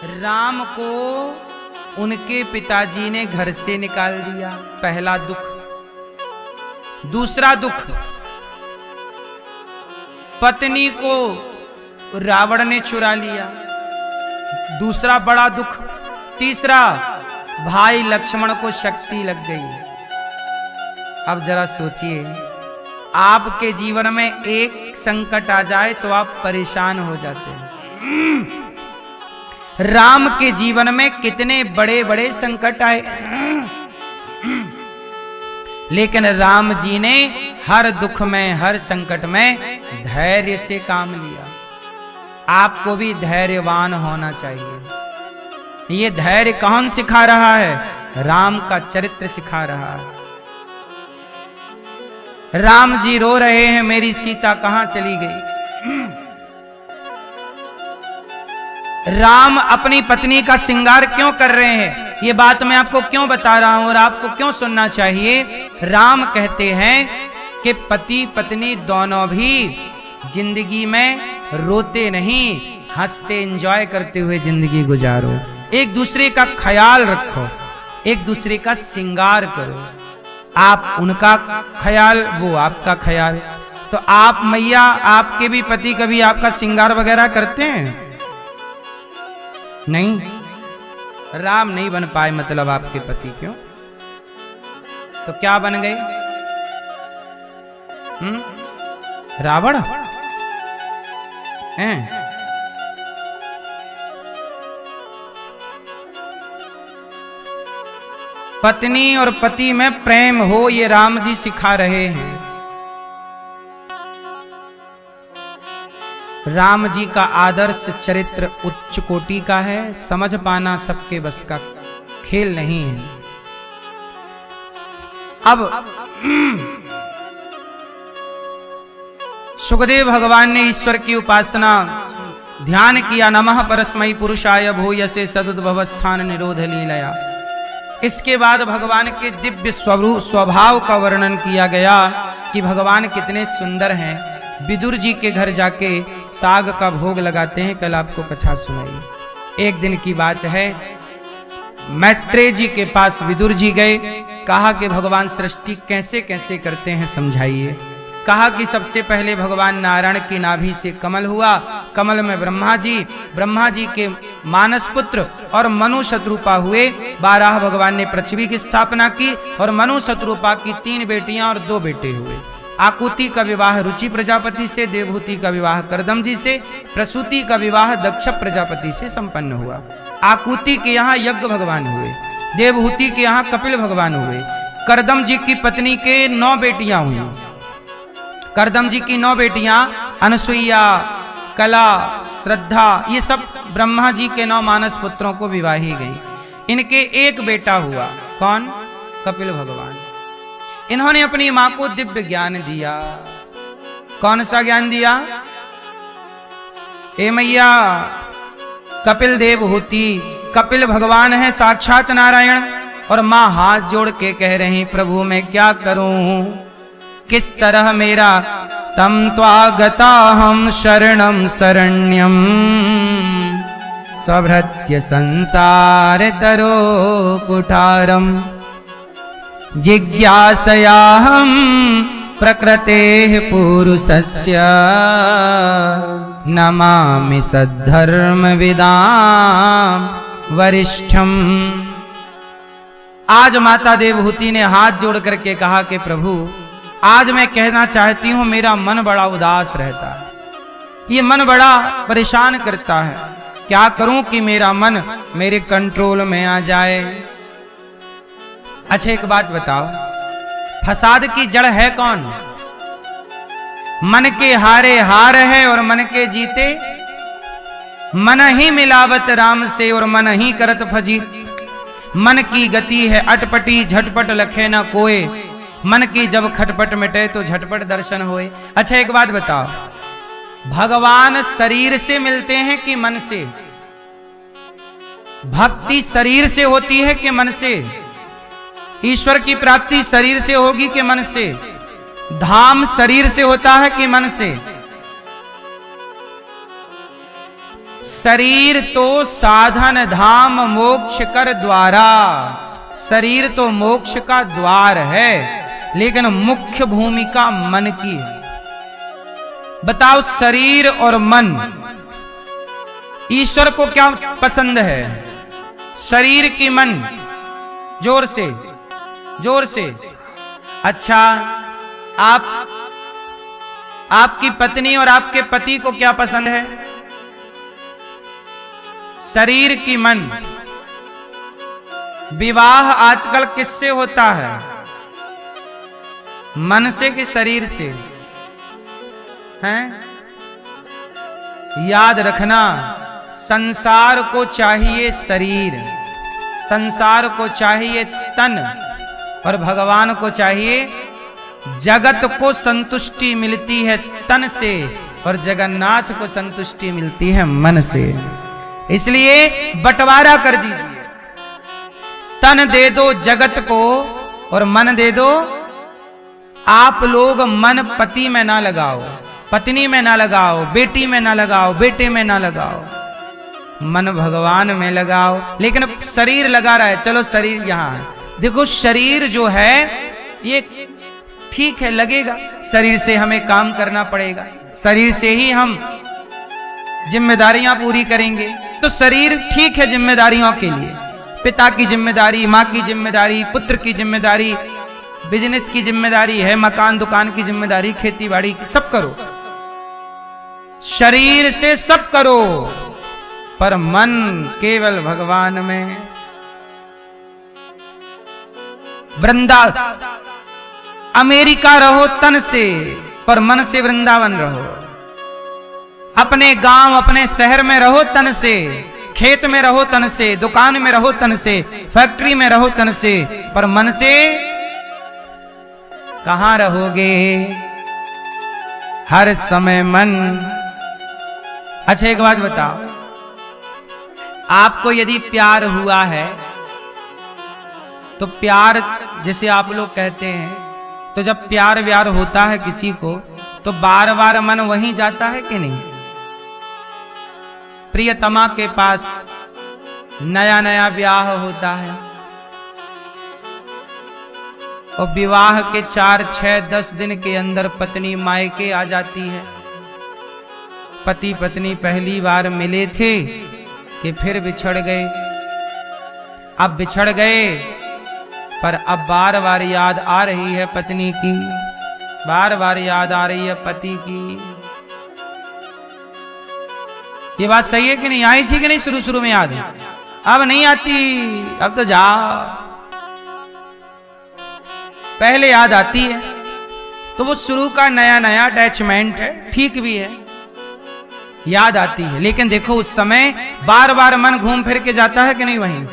राम को उनके पिताजी ने घर से निकाल दिया, पहला दुख। दूसरा दुख, पत्नी को रावण ने चुरा लिया, दूसरा बड़ा दुख। तीसरा, भाई लक्ष्मण को शक्ति लग गई। अब जरा सोचिए, आपके जीवन में एक संकट आ जाए तो आप परेशान हो जाते हैं। राम के जीवन में कितने बड़े बड़े संकट आए, लेकिन राम जी ने हर दुख में, हर संकट में धैर्य से काम लिया। आपको भी धैर्यवान होना चाहिए। ये धैर्य कौन सिखा रहा है? राम का चरित्र सिखा रहा है। राम जी रो रहे हैं, मेरी सीता कहां चली गई। राम अपनी पत्नी का श्रृंगार क्यों कर रहे हैं? ये बात मैं आपको क्यों बता रहा हूं और आपको क्यों सुनना चाहिए? राम कहते हैं कि पति पत्नी दोनों भी जिंदगी में रोते नहीं, हंसते एंजॉय करते हुए जिंदगी गुजारो। एक दूसरे का ख्याल रखो, एक दूसरे का श्रृंगार करो। आप उनका ख्याल, वो आपका ख्याल। तो आप मैया, आपके भी पति कभी आपका श्रृंगार वगैरह करते हैं? नहीं। राम नहीं बन पाए मतलब आपके पति, क्यों? तो क्या बन गए? रावण हैं? पत्नी और पति में प्रेम हो, ये राम जी सिखा रहे हैं। राम जी का आदर्श चरित्र उच्च कोटि का है। समझ पाना सबके बस का खेल नहीं है। अब सुखदेव भगवान ने ईश्वर की उपासना ध्यान किया। नमः परस्मै पुरुषाय भूयसे सदुद्भव स्थान निरोध लीलया। इसके बाद भगवान के दिव्य स्वभाव का वर्णन किया गया कि भगवान कितने सुंदर हैं। विदुर जी के घर जाके साग का भोग लगाते हैं। कल आपको कथा सुनाई। एक दिन की बात है, मैत्रेय जी के पास विदुर जी गए। कहा कि भगवान सृष्टि कैसे कैसे करते हैं समझाइए। कहा कि सबसे पहले भगवान नारायण की नाभि से कमल हुआ, कमल में ब्रह्मा जी के मानस पुत्र और मनु शत्रुपा हुए। 12 भगवान ने पृथ्वी की स्थापना की और मनु शत्रुपा की 3 बेटियां और 2 बेटे हुए। आकुति का विवाह रुचि प्रजापति से, देवहूति का विवाह करदम जी से, प्रसूति का विवाह दक्ष प्रजापति से संपन्न हुआ। आकुति के यहाँ यज्ञ भगवान हुए, देवहूति के यहाँ कपिल भगवान हुए। करदम जी की पत्नी के 9 बेटियां हुई। करदम जी की 9 बेटियां अनसुईया, कला, श्रद्धा, ये सब ब्रह्मा जी के 9 मानस पुत्रों को विवाही गई। इनके एक बेटा हुआ, कौन? कपिल भगवान। इन्होंने अपनी मां को दिव्य ज्ञान दिया। कौन सा ज्ञान दिया? ए मैया, कपिल देवहूति, कपिल भगवान है साक्षात नारायण। और मां हाथ जोड़ के कह रही, प्रभु मैं क्या करूं, किस तरह मेरा तम त्वागता हम शरणम शरण्यम स्वभृत्य संसार तरो कुठारम जिज्ञासयाहं प्रकृतेः पुरुषस्य नमामि सद्धर्मविदां वरिष्ठम। आज माता देवहूति ने हाथ जोड़ करके कहा कि प्रभु, आज मैं कहना चाहती हूं, मेरा मन बड़ा उदास रहता है, ये मन बड़ा परेशान करता है। क्या करूं कि मेरा मन मेरे कंट्रोल में आ जाए। अच्छा एक बात बताओ, फसाद की जड़ है कौन? मन के हारे हार है और मन के जीते मन ही मिलावत राम से और मन ही करत फजीत। मन की गति है अटपटी, झटपट लखे न कोय। मन की जब खटपट मिटे तो झटपट दर्शन होए। अच्छा एक बात बताओ, भगवान शरीर से मिलते हैं कि मन से? भक्ति शरीर से होती है कि मन से? ईश्वर की प्राप्ति शरीर से होगी कि मन से? धाम शरीर से होता है कि मन से? शरीर तो साधन धाम मोक्ष कर द्वारा, शरीर तो मोक्ष का द्वार है, लेकिन मुख्य भूमिका मन की है। बताओ शरीर और मन, ईश्वर को क्या पसंद है? शरीर की मन? जोर से, जोर से। अच्छा, आपकी पत्नी और आपके पति को क्या पसंद है? शरीर की मन। विवाह आजकल किससे होता है? मन से कि शरीर से? हैं? याद रखना, संसार को चाहिए शरीर, संसार को चाहिए तन, और भगवान को चाहिए जगत को संतुष्टि मिलती है तन से, और जगन्नाथ को संतुष्टि मिलती है मन से। इसलिए बंटवारा कर दीजिए, तन दे दो जगत को और मन दे दो। आप लोग मन पति में ना लगाओ, पत्नी में ना लगाओ, बेटी में ना लगाओ, बेटे में ना लगाओ, मन भगवान में लगाओ। लेकिन शरीर लगा रहा है, चलो शरीर यहां है, देखो शरीर जो है ये ठीक है, लगेगा, शरीर से हमें काम करना पड़ेगा, शरीर से ही हम जिम्मेदारियां पूरी करेंगे। तो शरीर ठीक है जिम्मेदारियों के लिए, पिता की जिम्मेदारी, माँ की जिम्मेदारी, पुत्र की जिम्मेदारी, बिजनेस की जिम्मेदारी है, मकान दुकान की जिम्मेदारी, खेती बाड़ी, सब करो, शरीर से सब करो, पर मन केवल भगवान में। अमेरिका रहो तन से, पर मन से वृंदावन रहो। अपने गांव अपने शहर में रहो तन से, खेत में रहो तन से, दुकान में रहो तन से, फैक्ट्री में रहो तन से, पर मन से कहां रहोगे? हर समय मन। अच्छा एक बात बताओ, आपको यदि प्यार हुआ है तो प्यार जैसे आप लोग कहते हैं, तो जब प्यार व्यार होता है किसी को तो बार बार मन वहीं जाता है कि नहीं? प्रियतमा के पास नया नया ब्याह होता है और विवाह के 4, 6, 10 दिन के अंदर पत्नी मायके आ जाती है। पति पत्नी पहली बार मिले थे कि फिर बिछड़ गए। अब बिछड़ गए पर अब बार बार याद आ रही है पत्नी की, बार बार याद आ रही है पति की। ये बात सही है कि नहीं? आई थी कि नहीं शुरू शुरू में याद? अब नहीं आती, अब तो जा, पहले याद आती है। तो वो शुरू का नया नया अटैचमेंट है, ठीक भी है, याद आती है। लेकिन देखो उस समय बार बार मन घूम फिर के जाता है कि नहीं वहीं?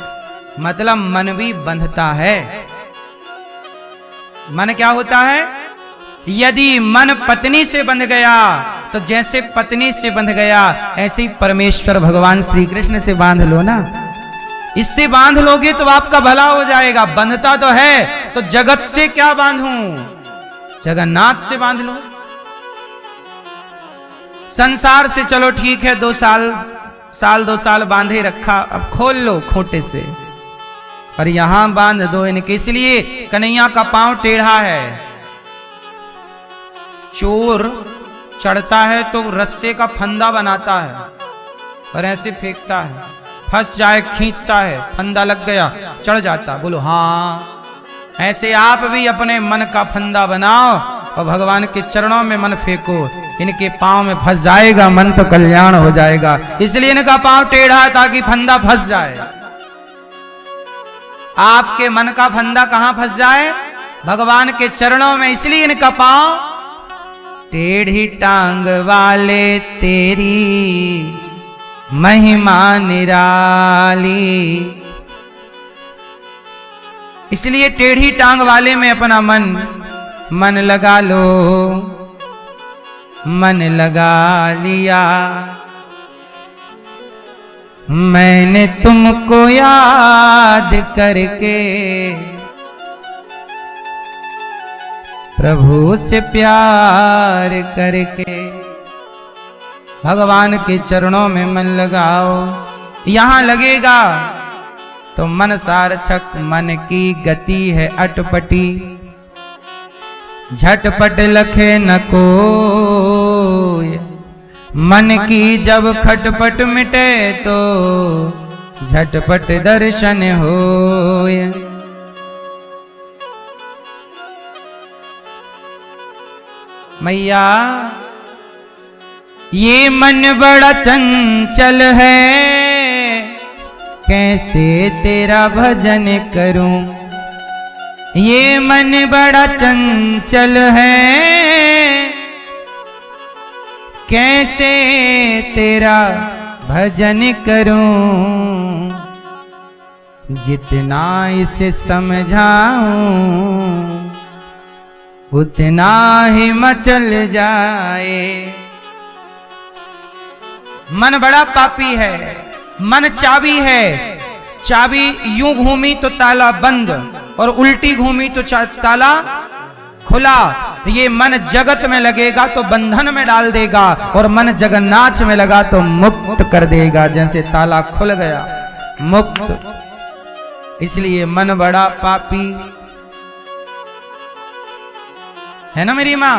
मतलब मन भी बंधता है। मन क्या होता है? यदि मन पत्नी से बंध गया तो जैसे पत्नी से बंध गया ऐसे ही परमेश्वर भगवान श्री कृष्ण से बांध लो ना। इससे बांध लोगे तो आपका भला हो जाएगा। बंधता तो है तो जगत से क्या बांधूं? जगन्नाथ से बांध लो। संसार से चलो ठीक है 2 2 साल बांधे रखा, अब खोल लो खोटे से, और यहां बांध दो इनके। इसलिए कन्हैया का पांव टेढ़ा है। चोर चढ़ता है तो रस्से का फंदा बनाता है और ऐसे फेंकता है, फंस जाए खींचता है, फंदा लग गया चढ़ जाता। बोलो हाँ। ऐसे आप भी अपने मन का फंदा बनाओ और भगवान के चरणों में मन फेंको। इनके पांव में फंस जाएगा मन तो कल्याण हो जाएगा। इसलिए इनका पांव टेढ़ा है ताकि फंदा फंस जाए। आपके मन का फंदा कहां फंस जाए? भगवान के चरणों में। इसलिए इनका पांव टेढ़ी टांग वाले तेरी महिमा निराली। इसलिए टेढ़ी टांग वाले में अपना मन लगा लो। मन लगा लिया, मैंने तुमको याद करके प्रभु से प्यार करके। भगवान के चरणों में मन लगाओ। यहां लगेगा तो मन सार्थक, मन की गति है अटपटी, झटपट लखे न कोय। मन की जब खटपट मिटे तो झटपट दर्शन होय। मैया ये मन बड़ा चंचल है, कैसे तेरा भजन करूं। ये मन बड़ा चंचल है, कैसे तेरा भजन करूं। जितना इसे समझाऊं उतना ही मचल जाए। मन बड़ा पापी है, मन चाबी है। चाबी यूं घूमी तो ताला बंद और उल्टी घूमी तो ताला खुला। ये मन जगत में लगेगा तो बंधन में डाल देगा, और मन जगन्नाथ में लगा तो मुक्त कर देगा। जैसे ताला खुल गया, मुक्त। इसलिए मन बड़ा पापी है ना मेरी माँ।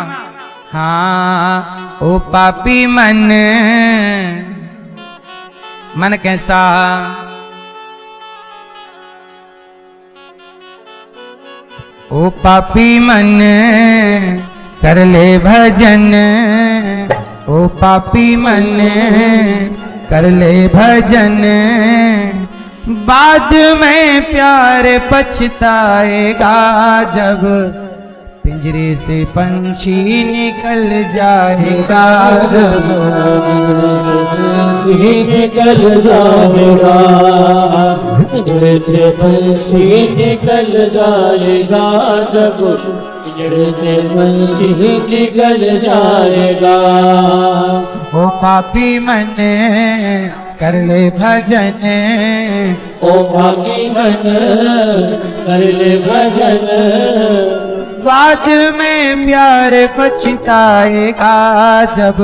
हाँ ओ पापी मन, मन कैसा। ओ पापी मन कर ले भजन, ओ पापी मन कर ले भजन। बाद में प्यार पछताएगा जब पिंजरे से पंछी निकल जाएगा। निकल जाएगा, पिंजरे से पंछी निकल जाएगा। जब पिंजरे से पंछी निकल जाएगा। ओ पापी मन कर ले भजन, ओ पापी मन कर ले भजन। बाद में प्यार पछताएगा जब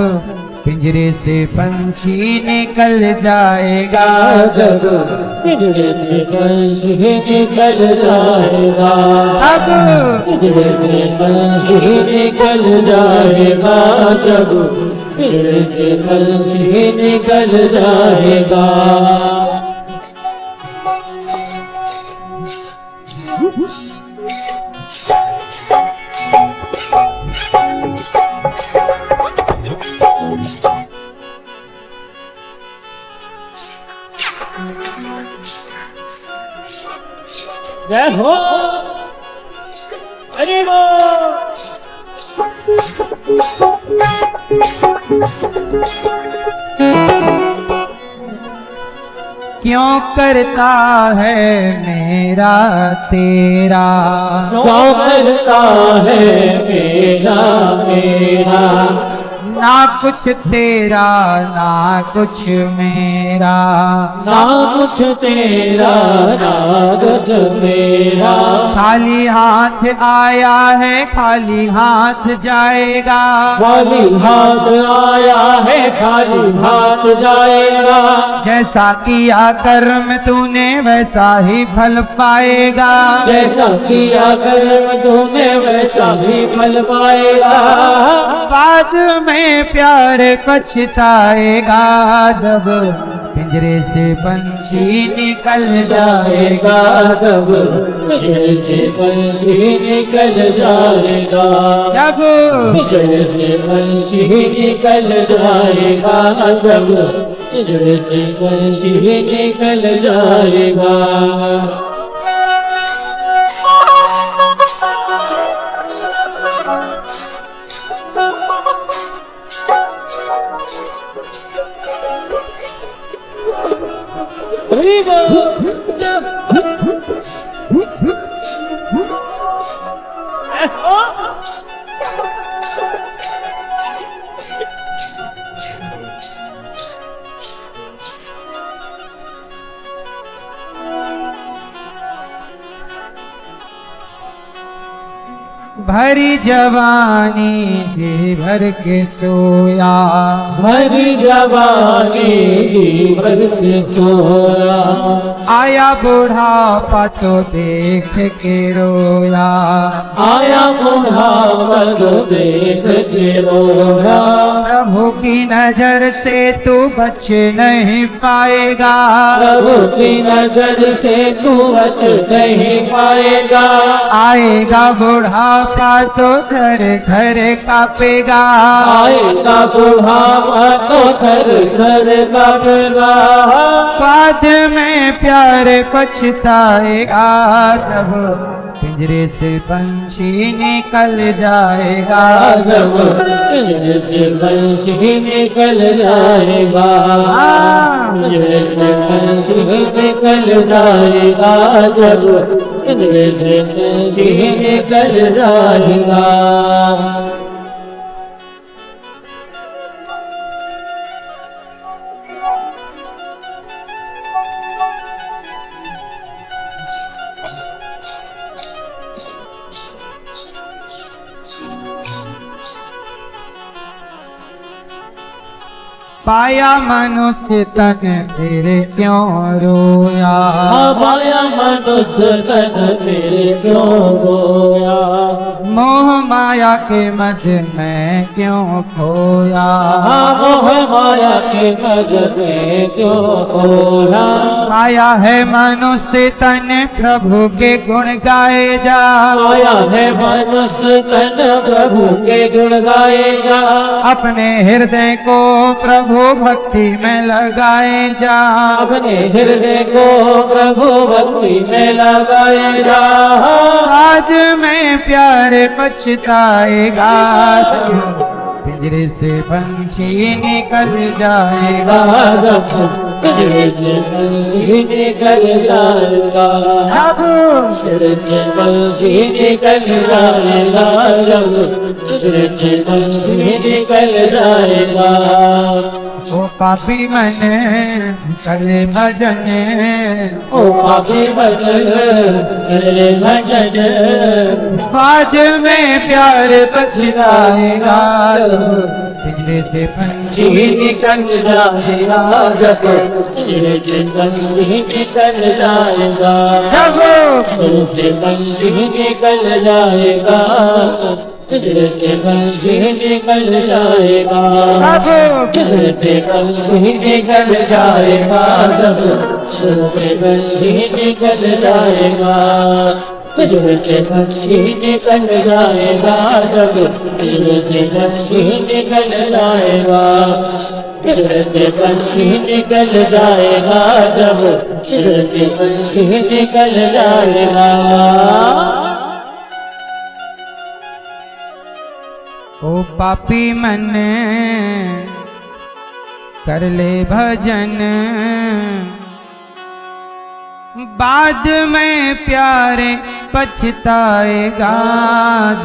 पिंजरे से पंछी निकल जाएगा। जब पिंजरे से पंछी निकल जाएगा, अब पिंजरे से पंछी निकल जाएगा। जब पिंजरे से पंछी निकल जाएगा। जय हो, हरि बोल। क्यों करता है मेरा तेरा, क्यों करता है मेरा मेरा। ना कुछ तेरा ना कुछ मेरा, ना कुछ तेरा ना कुछ मेरा। खाली हाथ आया है खाली हाथ जाएगा। खाली हाथ आया है खाली हाथ जाएगा। जैसा किया कर्म तूने वैसा ही फल पाएगा। जैसा किया कर्म तूने वैसा ही फल पाएगा। बाद में प्यार पछताएगा जब पिंजरे से पंछी निकल जाएगा। जब पिंजरे से पंछी निकल जाएगा। जब पिंजरे से पंछी निकल जाएगा। जब पिंजरे से पंछी निकल जाएगा। भरी जवानी जी भर के सोया, भरी जवानी जी भर के सोया। आया बुढ़ापा तो देख के रोया, आया बुढ़ापा तो देख के रोया। प्रभु की नजर से तू बच नहीं पाएगा, प्रभु की नजर से तू बच नहीं पाएगा। आएगा बुढ़ापा तो घर घर कापेगा, आएगा बुढ़ापा तो घर घर कापेगा। बाद में प्यार पछताएगा, जब पिंजरे से पंछी निकल जाएगा, जब पिंजरे से पंछी निकल जाएगा। पिंजरे से पंछी निकल जाएगा, जब पिंजरे से पंछी निकल जाएगा। पाया मनुष्य तन तेरे क्यों रोया, पाया मनुष्य तन तेरे क्यों रोया। मोह माया के मध्य में क्यों खोया, मोह माया के मध्य में क्यों खोया। आया है मनुष्य तन प्रभु के गुण गाए जा, आया है मनुष्य तन प्रभु के गुण गाए जा। अपने हृदय को प्रभु भक्ति में लगाए जा, अपने हृदय को प्रभु भक्ति में लगाए जा। आज में प्यार पछताएगा, पिंजरे से पंछी निकल जाएगा, पिंजरे से पंछी निकल जाएगा। पिंजरे से पंछी निकल जाएगा, पिंजरे से पंछी निकल जाएगा। ओ पापी मन करे भजन, ओ पापी भजन करे भजन। बाद में प्यार पछताएगा, पिंजरे से पंछी निकल जाएगा, जब पिंजरे से पंछी निकल जाएगा। जब पिंजरे से पंछी निकल जाएगा, पिंजरे से पंछी निकल जाएगा। पिंजरे से पंछी निकल जाएगा, जब पिंजरे से पंछी निकल जाएगा। पिंजरे से पंछी निकल जाएगा, जब पिंजरे से पंछी निकल जाएगा। पिंजरे से पंछी निकल जाएगा, जब पिंजरे से पंछी निकल जाएगा। ओ पापी मन कर ले भजन, बाद में प्यारे पछताएगा,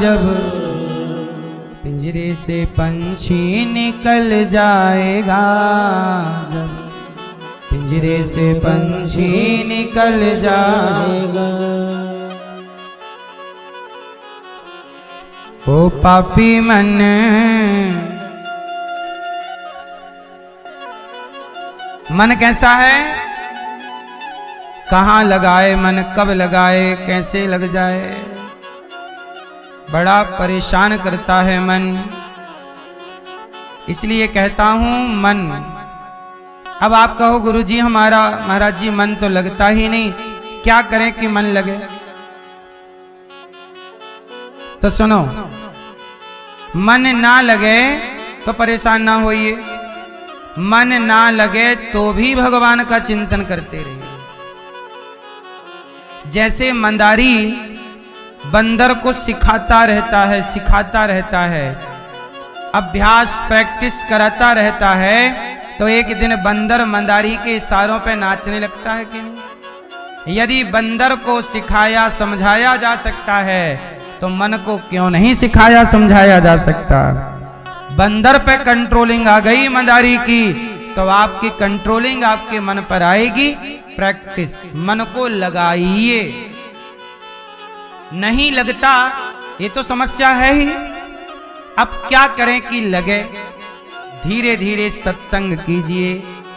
जब पिंजरे से पंछी निकल जाएगा, जब पिंजरे से पंछी निकल जाएगा। ओ पापी मन मन कैसा है, कहाँ लगाए मन, कब लगाए, कैसे लग जाए, बड़ा परेशान करता है मन। इसलिए कहता हूं मन। अब आप कहो गुरुजी हमारा महाराज जी मन तो लगता ही नहीं, क्या करें कि मन लगे? तो सुनो, मन ना लगे तो परेशान ना होइए, मन ना लगे तो भी भगवान का चिंतन करते रहिए। जैसे मंदारी बंदर को सिखाता रहता है, अभ्यास प्रैक्टिस कराता रहता है, तो एक दिन बंदर मंदारी के इशारों पे नाचने लगता है कि नहीं? यदि बंदर को सिखाया समझाया जा सकता है तो मन को क्यों नहीं सिखाया समझाया जा सकता? बंदर पे कंट्रोलिंग आ गई मंदारी की, तो आपकी कंट्रोलिंग आपके मन पर आएगी। प्रैक्टिस, मन को लगाइए। नहीं लगता ये तो समस्या है ही। अब क्या करें कि लगे, धीरे धीरे सत्संग कीजिए,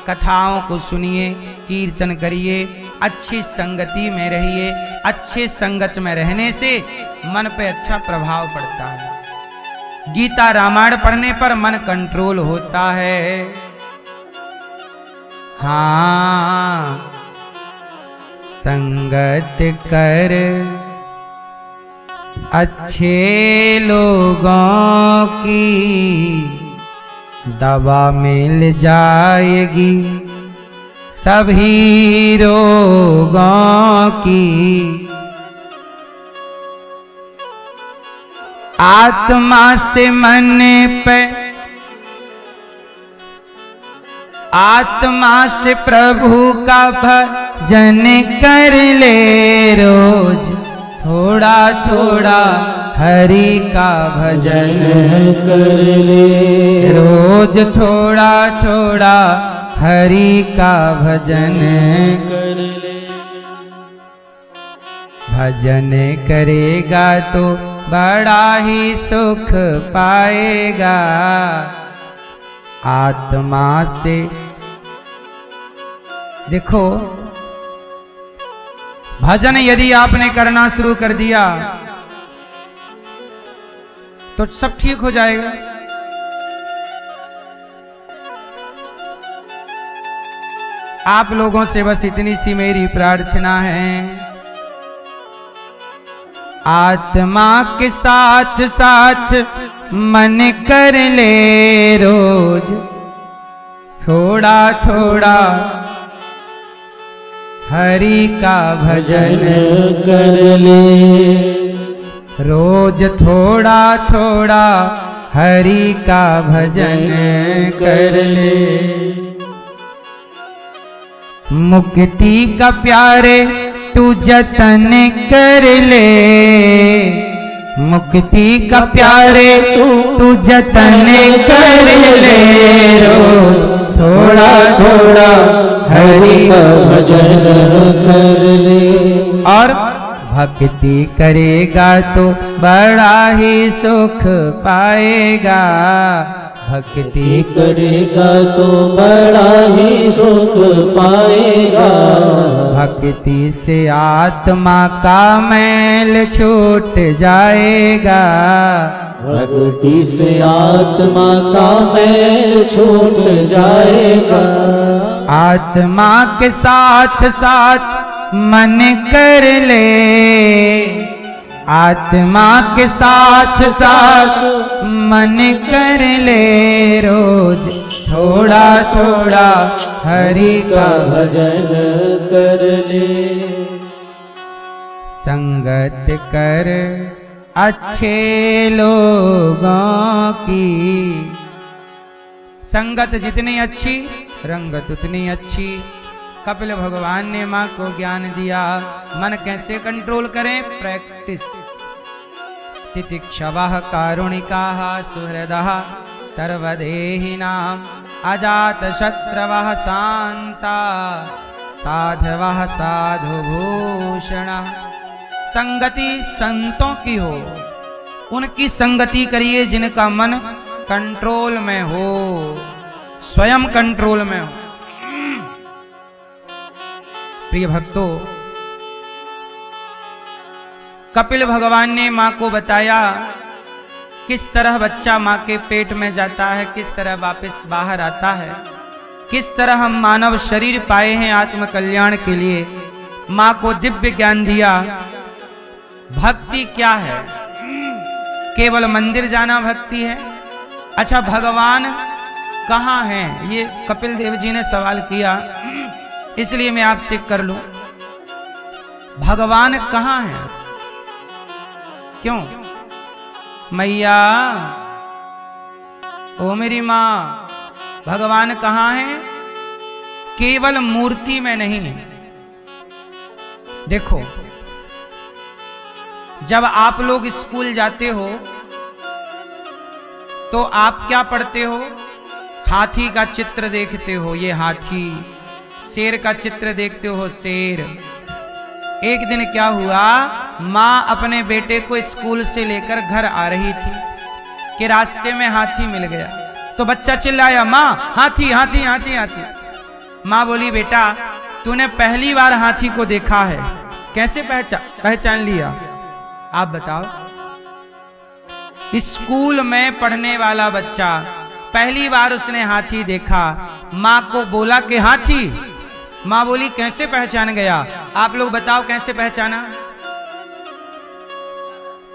कथाओं को सुनिए, कीर्तन करिए, अच्छी संगति में रहिए। अच्छे संगत में रहने से मन पे अच्छा प्रभाव पड़ता है। गीता रामायण पढ़ने पर मन कंट्रोल होता है। हाँ, संगत कर अच्छे लोगों की, दवा मिल जाएगी सभी रोगों की। आत्मा से मन पे, आत्मा से प्रभु का भजन कर ले रोज, थोड़ा थोड़ा हरि का भजन कर ले रोज, थोड़ा थोड़ा हरि का भजन कर ले। भजन करेगा तो बड़ा ही सुख पाएगा। आत्मा से देखो, भजन यदि आपने करना शुरू कर दिया तो सब ठीक हो जाएगा। आप लोगों से बस इतनी सी मेरी प्रार्थना है, आत्मा के साथ साथ मन कर ले रोज, थोड़ा थोड़ा हरि का भजन कर ले रोज, थोड़ा थोड़ा हरि का भजन कर ले। मुक्ति का प्यारे तू जतन कर ले, मुक्ति का प्यारे तू जतन कर ले रोज, थोड़ा थोड़ा हरि का भजन कर ले। और भक्ति करेगा तो बड़ा ही सुख पाएगा। भक्ति करेगा तो बड़ा ही सुख पाएगा। भक्ति से आत्मा का मैल छूट जाएगा। भक्ति से आत्मा का मैल छूट जाएगा। आत्मा के साथ साथ मन कर ले, आत्मा के साथ साथ मन कर ले रोज, थोड़ा थोड़ा हरि का भजन कर ले। संगत कर अच्छे लोगों की, संगत जितनी अच्छी रंगत उतनी अच्छी। कपिल भगवान ने माँ को ज्ञान दिया, मन कैसे कंट्रोल करें, प्रैक्टिस। तितिक्षवः कारुणिकाः सुहृदः सर्वदेहिनां, अजातशत्रवः शान्ता साधवः साधुभूषणः। संगति संतों की हो, उनकी संगति करिए जिनका मन कंट्रोल में हो, स्वयं कंट्रोल में हो। प्रिय भक्तों, कपिल भगवान ने मां को बताया किस तरह बच्चा मां के पेट में जाता है, किस तरह वापस बाहर आता है, किस तरह हम मानव शरीर पाए हैं आत्म कल्याण के लिए। मां को दिव्य ज्ञान दिया। भक्ति क्या है? केवल मंदिर जाना भक्ति है? अच्छा, भगवान कहाँ हैं? ये कपिल देव जी ने सवाल किया, इसलिए मैं आपसे कर लूं, भगवान कहाँ हैं? क्यों मैया, ओ मेरी मां, भगवान कहाँ हैं? केवल मूर्ति में नहीं। देखो, जब आप लोग स्कूल जाते हो तो आप क्या पढ़ते हो? हाथी का चित्र देखते हो, ये हाथी। शेर का चित्र देखते हो, शेर। एक दिन क्या हुआ, माँ अपने बेटे को स्कूल से लेकर घर आ रही थी कि रास्ते में हाथी मिल गया। तो बच्चा चिल्लाया, माँ हाथी हाथी हाथी हाथी। माँ बोली, बेटा तूने पहली बार हाथी को देखा है, कैसे पहचान लिया? आप बताओ। स्कूल में पढ़ने वाला बच्चा पहली बार उसने हाथी देखा, माँ को बोला कि हाथी। माँ बोली, कैसे पहचान गया? आप लोग बताओ कैसे पहचाना?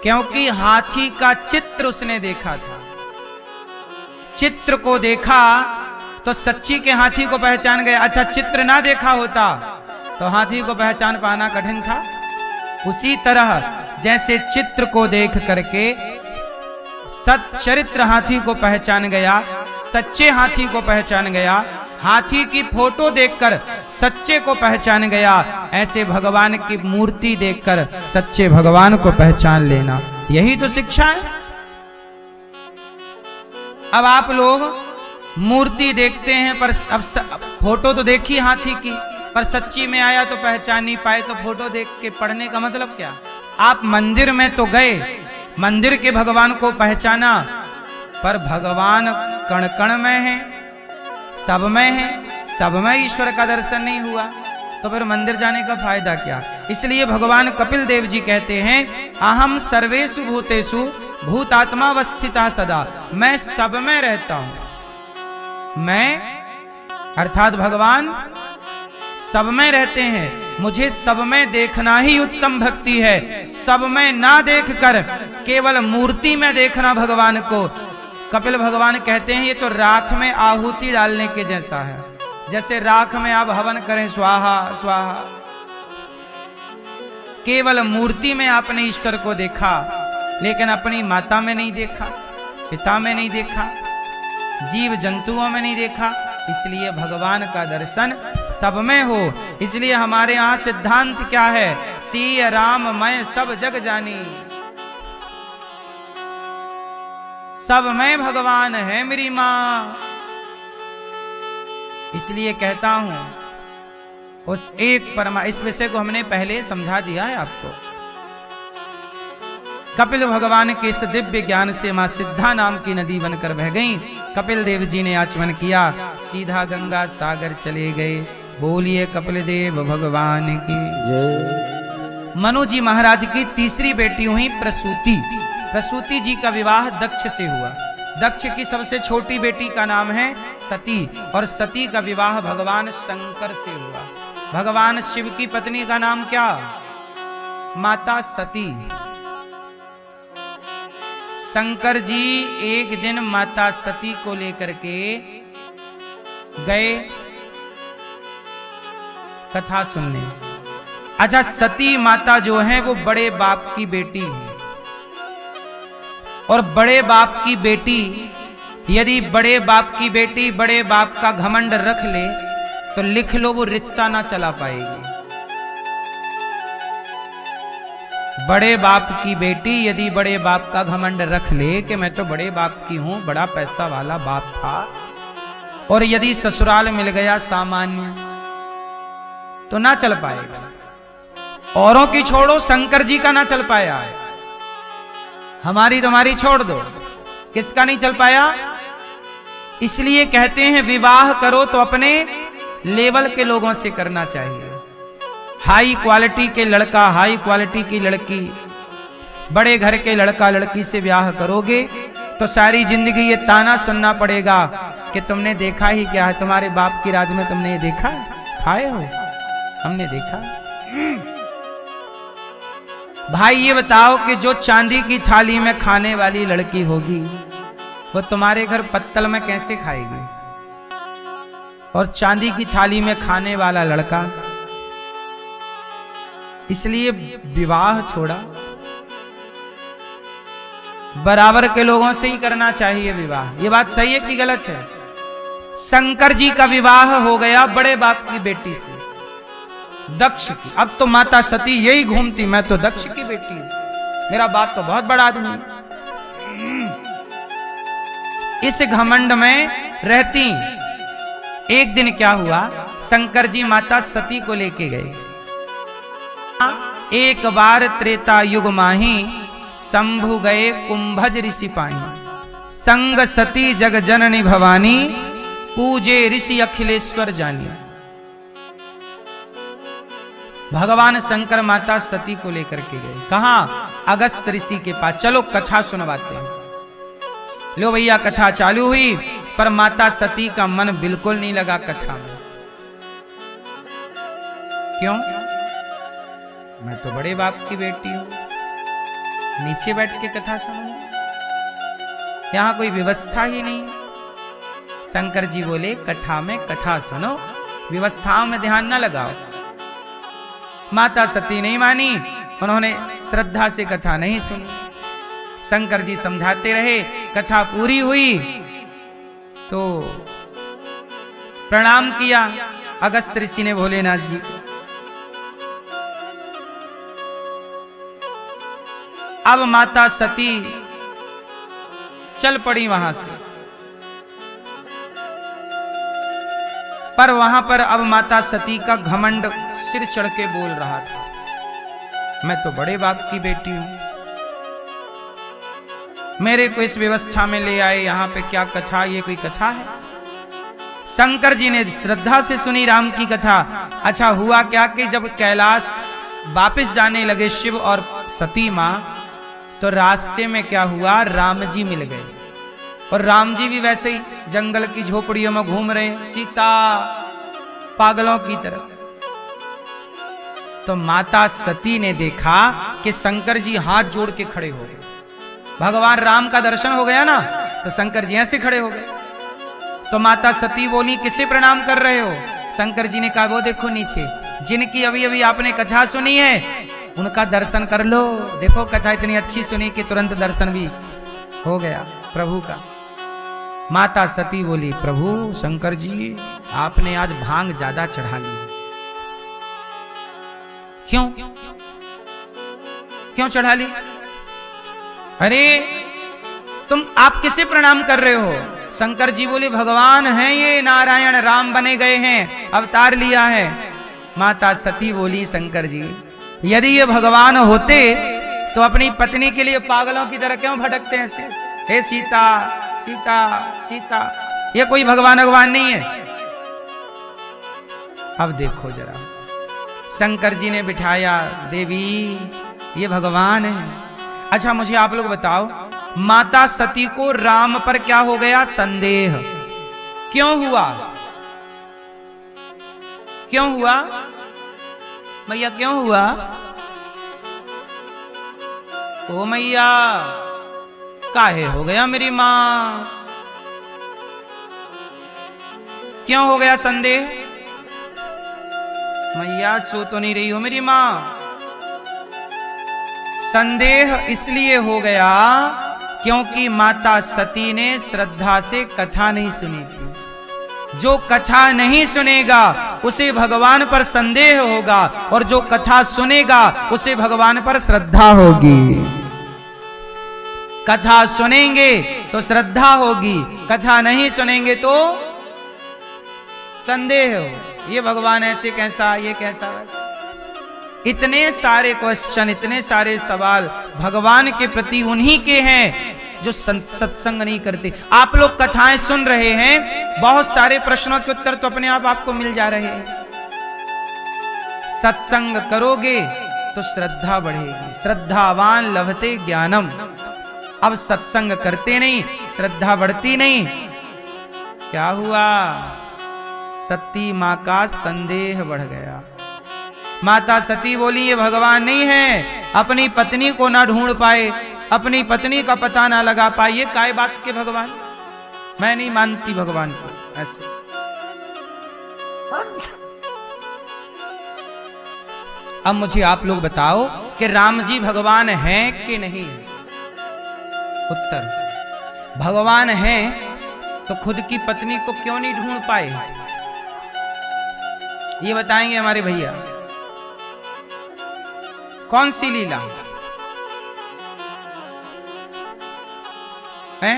क्योंकि हाथी का चित्र उसने देखा था। चित्र को देखा तो सच्ची के हाथी को पहचान गया। अच्छा, चित्र ना देखा होता तो हाथी को पहचान पाना कठिन था। उसी तरह जैसे चित्र को देख करके सच्चरित्र हाथी को पहचान गया, सच्चे हाथी को पहचान गया, हाथी की फोटो देखकर सच्चे को पहचान गया, ऐसे भगवान की मूर्ति देखकर सच्चे भगवान को पहचान लेना, यही तो शिक्षा है। अब आप लोग मूर्ति देखते हैं पर अब फोटो तो देखी हाथी की, पर सच्ची में आया तो पहचान नहीं पाए, तो फोटो देख के पढ़ने का मतलब क्या? आप मंदिर में तो गए, मंदिर के भगवान को पहचाना, पर भगवान कण कण में है, सब में है, सब में ईश्वर का दर्शन नहीं हुआ, तो फिर मंदिर जाने का फायदा क्या? इसलिए भगवान कपिल देव जी कहते हैं, अहम सर्वेषु भूतेषु भूतात्मावस्थिता सदा। मैं सब में रहता हूं। मैं अर्थात भगवान सब में रहते हैं। मुझे सब में देखना ही उत्तम भक्ति है। सब में ना देखकर केवल मूर्ति में देखना भगवान को। कपिल भगवान कहते हैं, ये तो राख में आहुति डालने के जैसा है। जैसे राख में आप हवन करें, स्वाहा स्वाहा। केवल मूर्ति में आपने ईश्वर को देखा, लेकिन अपनी माता में नहीं देखा, पिता में नहीं देखा, जीव जंतुओं में नहीं देखा। इसलिए भगवान का दर्शन सब में हो। इसलिए हमारे यहां सिद्धांत क्या है? सिय राम मैं सब जग जानी। सब में भगवान है मेरी मां। इसलिए कहता हूं, उस एक परमा, इस विषय को हमने पहले समझा दिया है आपको। कपिल भगवान के इस दिव्य ज्ञान से मां सिद्धा नाम की नदी बनकर बह गईं। कपिल देव जी ने आचमन किया, सीधा गंगा सागर चले गए। बोलिए कपिल देव भगवान की जय। मनु जी महाराज की तीसरी बेटी हुई प्रसूति। प्रसूति जी का विवाह दक्ष से हुआ। दक्ष की सबसे छोटी बेटी का नाम है सती, और सती का विवाह भगवान शंकर से हुआ। भगवान शिव की पत्नी का नाम क्या? माता सती। शंकर जी एक दिन माता सती को लेकर के गए कथा सुनने। अच्छा, सती माता जो है वो बड़े बाप की बेटी है, और बड़े बाप की बेटी यदि बड़े बाप की बेटी बड़े बाप का घमंड रख ले तो लिख लो वो रिश्ता ना चला पाएगी। बड़े बाप की बेटी यदि बड़े बाप का घमंड रख ले कि मैं तो बड़े बाप की हूं, बड़ा पैसा वाला बाप था, और यदि ससुराल मिल गया सामान्य, तो ना चल पाएगा। औरों की छोड़ो, शंकर जी का ना चल पाया, हमारी तुम्हारी छोड़ दो, किसका नहीं चल पाया? इसलिए कहते हैं विवाह करो तो अपने लेवल के लोगों से करना चाहिए। हाई क्वालिटी के लड़का, हाई क्वालिटी की लड़की, बड़े घर के लड़का लड़की से ब्याह करोगे तो सारी जिंदगी ये ताना सुनना पड़ेगा कि तुमने देखा ही क्या है, तुम्हारे बाप की राज में तुमने ये देखा, खाए हो, हमने देखा। भाई ये बताओ कि जो चांदी की थाली में खाने वाली लड़की होगी वो तुम्हारे घर पत्तल में कैसे खाएगी? और चांदी की थाली में खाने वाला लड़का। इसलिए विवाह छोड़ा, बराबर के लोगों से ही करना चाहिए विवाह। ये बात सही है कि गलत है? शंकर जी का विवाह हो गया बड़े बाप की बेटी से, दक्ष की। अब तो माता सती यही घूमती, मैं तो दक्ष की बेटी हूं, मेरा बाप तो बहुत बड़ा आदमी। इस घमंड में रहती। एक दिन क्या हुआ, शंकर जी माता सती को लेके गए। एक बार त्रेता युग माही, शंभु गए कुंभज ऋषि पाई। संग सती जग जननी भवानी, पूजे ऋषि अखिलेश्वर जानी। भगवान शंकर माता सती को लेकर के गए, कहा? अगस्त ऋषि के पास। चलो कथा सुनवाते हैं। लो भैया, कथा चालू हुई, पर माता सती का मन बिल्कुल नहीं लगा कथा में। क्यों? मैं तो बड़े बाप की बेटी हूं, नीचे बैठ के कथा सुनूं? यहां कोई व्यवस्था ही नहीं। शंकर जी बोले, कथा में कथा सुनो, व्यवस्थाओं में ध्यान न लगाओ। माता सती नहीं मानी, उन्होंने श्रद्धा से कथा नहीं सुनी। शंकर जी समझाते रहे, कथा पूरी हुई तो प्रणाम किया अगस्त ऋषि ने भोलेनाथ जी को। अब माता सती चल पड़ी वहां से, पर वहां पर अब माता सती का घमंड सिर चढ़ के बोल रहा था, मैं तो बड़े बाप की बेटी हूं, मेरे को इस व्यवस्था में ले आए, यहां पे क्या कथा? ये कोई कथा है? शंकर जी ने श्रद्धा से सुनी राम की कथा। अच्छा हुआ क्या कि जब कैलाश वापस जाने लगे शिव और सती मां, तो रास्ते में क्या हुआ? राम जी मिल गए, और राम जी भी वैसे ही जंगल की झोपड़ियों में घूम रहे हैं, सीता पागलों की तरह। तो माता सती ने देखा कि शंकर जी हाथ जोड़ के खड़े हो गए। भगवान राम का दर्शन हो गया ना, तो शंकर जी ऐसे खड़े हो गए। तो माता सती बोली, किसे प्रणाम कर रहे हो? शंकर जी ने कहा, वो देखो नीचे, जिनकी अभी अभी आपने कथा सुनी है, उनका दर्शन कर लो। देखो कथा इतनी अच्छी सुनी कि तुरंत दर्शन भी हो गया प्रभु का। माता सती बोली, प्रभु शंकर जी, आपने आज भांग ज्यादा चढ़ा ली। क्यों? क्यों चढ़ा ली? अरे आप किसे प्रणाम कर रहे हो? शंकर जी बोले, भगवान हैं ये, नारायण राम बने गए हैं, अवतार लिया है। माता सती बोली, शंकर जी, यदि ये भगवान होते तो अपनी पत्नी के लिए पागलों की तरह क्यों भटकते हैं? हे सीता सीता सीता, ये कोई भगवान नहीं है। अब देखो जरा, शंकर जी ने बिठाया, देवी ये भगवान है। अच्छा मुझे आप लोग बताओ, माता सती को राम पर क्या हो गया? संदेह। क्यों हुआ? क्यों हुआ मैया? क्यों हुआ? ओ मैया, काहे हो गया मेरी मां? क्यों हो गया संदेह? मैया सो तो नहीं रही हो मेरी मां? संदेह इसलिए हो गया क्योंकि माता सती ने श्रद्धा से कथा नहीं सुनी थी। जो कथा नहीं सुनेगा उसे भगवान पर संदेह होगा, और जो कथा सुनेगा उसे भगवान पर श्रद्धा होगी। कथा सुनेंगे तो श्रद्धा होगी, कथा नहीं सुनेंगे तो संदेह हो, ये भगवान ऐसे कैसा, ये कैसा? इतने सारे क्वेश्चन, इतने सारे सवाल भगवान के प्रति उन्हीं के हैं जो सत्संग नहीं करते। आप लोग कथाएं सुन रहे हैं, बहुत सारे प्रश्नों के उत्तर तो अपने आप आपको मिल जा रहे हैं। सत्संग करोगे तो श्रद्धा बढ़ेगी, श्रद्धावान लभते ज्ञानम। अब सत्संग करते नहीं, श्रद्धा बढ़ती नहीं, क्या हुआ? सती मां का संदेह बढ़ गया। माता सती बोली, ये भगवान नहीं है, अपनी पत्नी को ना ढूंढ पाए, अपनी पत्नी का पता ना लगा पाए, ये काय बात के भगवान? मैं नहीं मानती भगवान को ऐसे। अब मुझे आप लोग बताओ कि राम जी भगवान हैं कि नहीं? उत्तर, भगवान हैं तो खुद की पत्नी को क्यों नहीं ढूंढ पाए? ये बताएंगे हमारे भैया। कौन सी लीला है?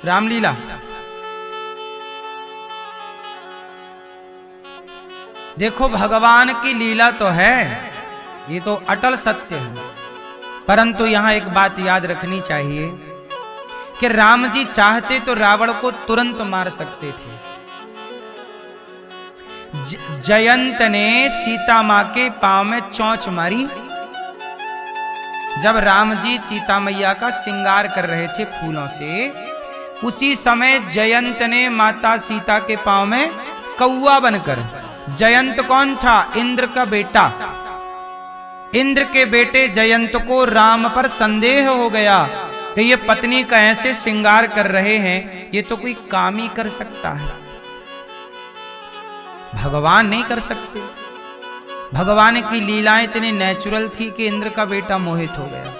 रामलीला। देखो भगवान की लीला तो है, ये तो अटल सत्य है, परंतु यहां एक बात याद रखनी चाहिए कि राम जी चाहते तो रावण को तुरंत मार सकते थे। जयंत ने सीता मां के पांव में चोंच मारी जब राम जी सीता मैया का श्रृंगार कर रहे थे फूलों से। उसी समय जयंत ने माता सीता के पांव में कौआ बनकर, जयंत कौन था? इंद्र का बेटा। इंद्र के बेटे जयंत को राम पर संदेह हो गया कि ये पत्नी का ऐसे श्रृंगार कर रहे हैं, ये तो कोई काम ही कर सकता है, भगवान नहीं कर सकते। भगवान की लीलाएं इतनी नेचुरल थी कि इंद्र का बेटा मोहित हो गया,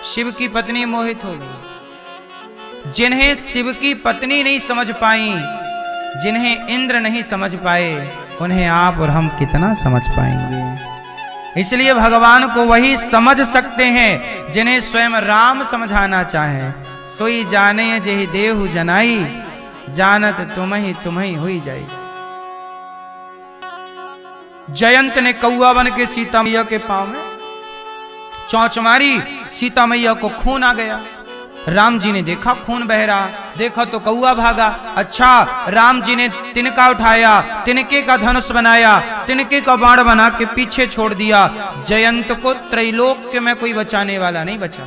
शिव की पत्नी मोहित हो गई। जिन्हें शिव की पत्नी नहीं समझ पाई, जिन्हें इंद्र नहीं समझ पाए, उन्हें आप और हम कितना समझ पाएंगे। इसलिए भगवान को वही समझ सकते हैं जिन्हें स्वयं राम समझाना चाहे। सोई जाने जेहि देहु जनाई, जानत तुम्हि हुई जाई। जयंत ने कौआ बन के सीता मैया के पांव में चोंच मारी, सीता मैया को खून आ गया। राम जी ने देखा खून बह रहा, देखा तो कौआ भागा। अच्छा, राम जी ने तिनका उठाया, तिनके का धनुष बनाया, तिनके का बाण बना के पीछे छोड़ दिया। जयंत को त्रैलोक्य में कोई बचाने वाला नहीं बचा।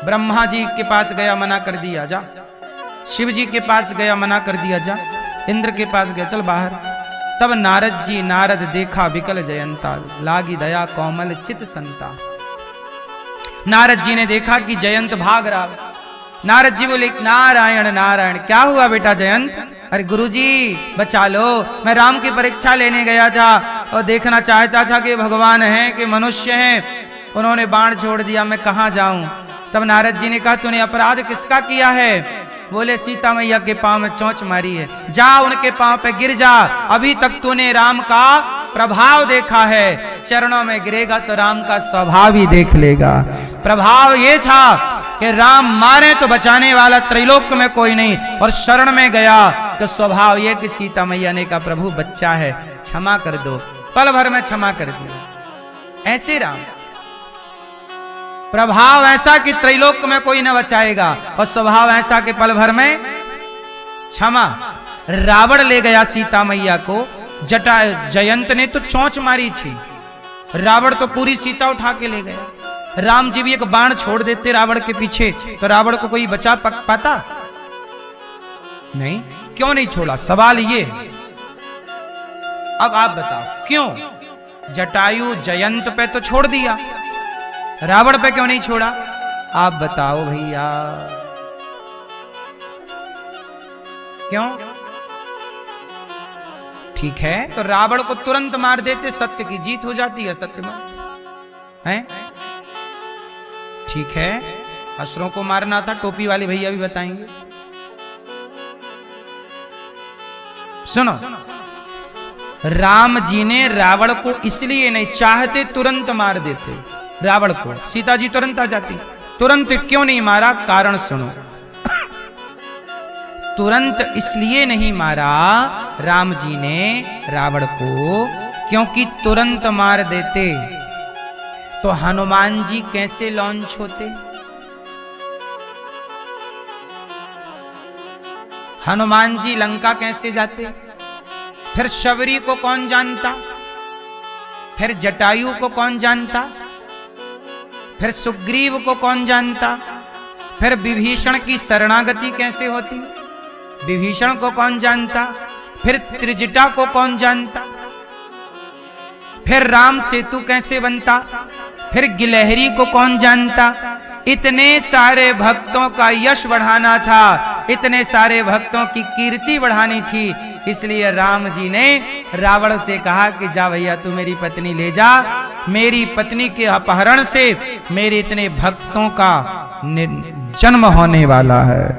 ब्रह्मा जी के पास गया, मना कर दिया जा। शिव जी के पास गया, मना कर दिया जा। इंद्र के पास गया, चल बाहर। तब नारद देखा विकल जयंता, लागी दया कोमल चित संता। नारद जी ने देखा कि जयंत भाग रहा। नारद जी बोले, नारायण नारायण, क्या हुआ बेटा जयंत? अरे गुरुजी बचा लो, मैं राम की परीक्षा लेने गया था और देखना चाहता था कि भगवान हैं कि मनुष्य हैं, उन्होंने बाण छोड़ दिया, मैं कहाँ जाऊं? तब नारद जी ने कहा, तूने अपराध किसका किया है? बोले, सीता मैया के पांव में चोंच मारी है, जा उनके पांव पे गिर जा। अभी तक तूने राम का प्रभाव देखा है, चरणों में गिरेगा तो राम का स्वभाव ही देख लेगा। प्रभाव ये था कि राम मारे तो बचाने वाला त्रैलोक्य में कोई नहीं, और शरण में गया तो स्वभाव ये कि सीता मैया ने कहा, प्रभु बच्चा है, क्षमा कर दो। पल भर में क्षमा कर दिया। ऐसे राम, प्रभाव ऐसा कि त्रैलोक्य में कोई न बचाएगा, और स्वभाव ऐसा कि पल भर में क्षमा। रावण ले गया सीता मैया को, जयंत ने तो चोंच मारी थी, रावण तो पूरी सीता उठा के ले गया। राम जी भी एक बाण छोड़ देते रावण के पीछे तो रावण को कोई बचा पाता नहीं। क्यों नहीं छोड़ा? सवाल ये। अब आप बताओ क्यों? जटायु जयंत पे तो छोड़ दिया, रावण पे क्यों नहीं छोड़ा? आप बताओ भैया, क्यों? ठीक है, तो रावण को तुरंत मार देते, सत्य की जीत हो जाती है। सत्य में है, ठीक है। असुरों को मारना था, टोपी वाले भैया भी बताएंगे। सुनो, राम जी ने रावण को इसलिए नहीं, चाहते तुरंत मार देते रावण को, सीता जी तुरंत आ जाती। तुरंत क्यों नहीं मारा? कारण सुनो। तुरंत इसलिए नहीं मारा राम जी ने रावण को, क्योंकि तुरंत मार देते तो हनुमान जी कैसे लॉन्च होते? हनुमान जी लंका कैसे जाते? फिर शबरी को कौन जानता? फिर जटायु को कौन जानता? फिर सुग्रीव को कौन जानता? फिर विभीषण की शरणागति कैसे होती? विभीषण को कौन जानता? फिर त्रिजटा को कौन जानता? फिर राम सेतु कैसे बनता? फिर गिलहरी को कौन जानता? इतने सारे भक्तों का यश बढ़ाना था, इतने सारे भक्तों की कीर्ति बढ़ानी थी, इसलिए राम जी ने रावण से कहा कि जा भैया तू मेरी पत्नी ले जा, मेरी पत्नी के अपहरण से मेरे इतने भक्तों का जन्म होने वाला है।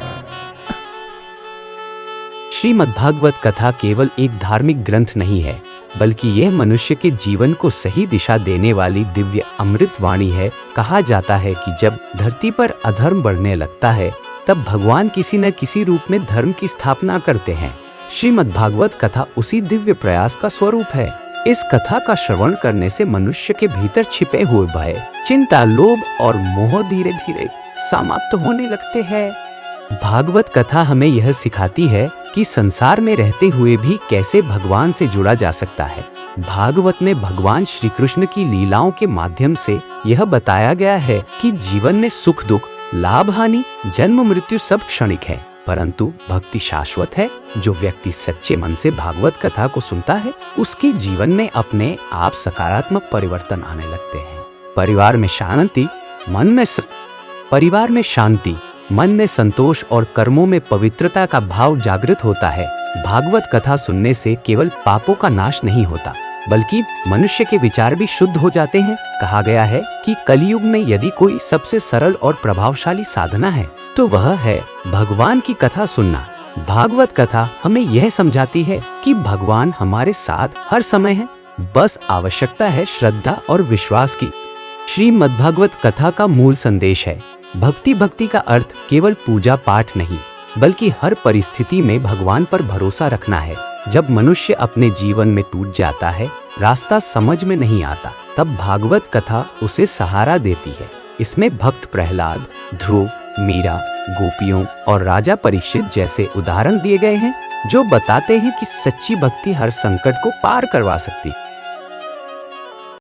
श्रीमद्भागवत कथा केवल एक धार्मिक ग्रंथ नहीं है, बल्कि यह मनुष्य के जीवन को सही दिशा देने वाली दिव्य अमृत वाणी है। कहा जाता है कि जब धरती पर अधर्म बढ़ने लगता है, तब भगवान किसी न किसी रूप में धर्म की स्थापना करते हैं। श्रीमद्भागवत कथा उसी दिव्य प्रयास का स्वरूप है। इस कथा का श्रवण करने से मनुष्य के भीतर छिपे हुए भय, चिंता, लोभ और मोह धीरे धीरे समाप्त होने लगते हैं। भागवत कथा हमें यह सिखाती है कि संसार में रहते हुए भी कैसे भगवान से जुड़ा जा सकता है। भागवत में भगवान श्री कृष्ण की लीलाओं के माध्यम से यह बताया गया है कि जीवन में सुख दुख, लाभ हानि, जन्म मृत्यु सब क्षणिक है, परंतु भक्ति शाश्वत है। जो व्यक्ति सच्चे मन से भागवत कथा को सुनता है, उसके जीवन में अपने आप सकारात्मक परिवर्तन आने लगते हैं। परिवार में शांति, मन में संतोष और कर्मों में पवित्रता का भाव जागृत होता है। भागवत कथा सुनने से केवल पापों का नाश नहीं होता, बल्कि मनुष्य के विचार भी शुद्ध हो जाते हैं। कहा गया है कि कलयुग में यदि कोई सबसे सरल और प्रभावशाली साधना है तो वह है भगवान की कथा सुनना। भागवत कथा हमें यह समझाती है कि भगवान हमारे साथ हर समय है, बस आवश्यकता है श्रद्धा और विश्वास की। श्रीमद्भागवत कथा का मूल संदेश है भक्ति का अर्थ केवल पूजा पाठ नहीं, बल्कि हर परिस्थिति में भगवान पर भरोसा रखना है। जब मनुष्य अपने जीवन में टूट जाता है, रास्ता समझ में नहीं आता, तब भागवत कथा उसे सहारा देती है। इसमें भक्त प्रहलाद, ध्रुव, मीरा, गोपियों और राजा परीक्षित जैसे उदाहरण दिए गए हैं, जो बताते हैं कि सच्ची भक्ति हर संकट को पार करवा सकती है।